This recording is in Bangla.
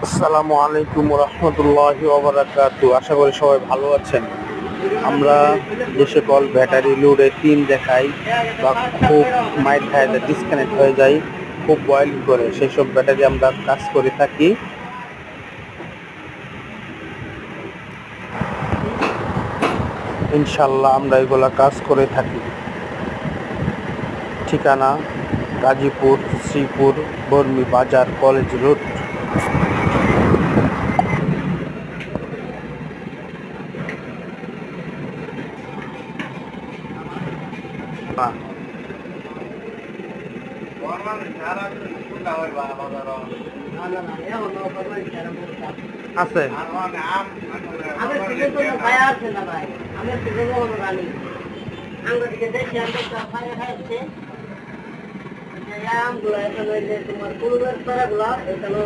আসসালামু আলাইকুম রহমতুল্লাহি ওয়া বারাকাতুহু। আশা করি সবাই ভালো আছেন। আমরা যে সকল ব্যাটারি লোডে 3 দেখাই বা খুব মাইট খায় ডিসকানেক্ট হয়ে যায়, খুব বয়েলিং করে, সেই সব ব্যাটারি আমরা কাজ করে থাকি। ইনশাল্লাহ আমরা এগুলা কাজ করে থাকি। ঠিকানা গাজীপুর, শ্রীপুর, বর্মি বাজার, কলেজ রোড। আছে তোমার পূর্বের তারাগুলা এখানে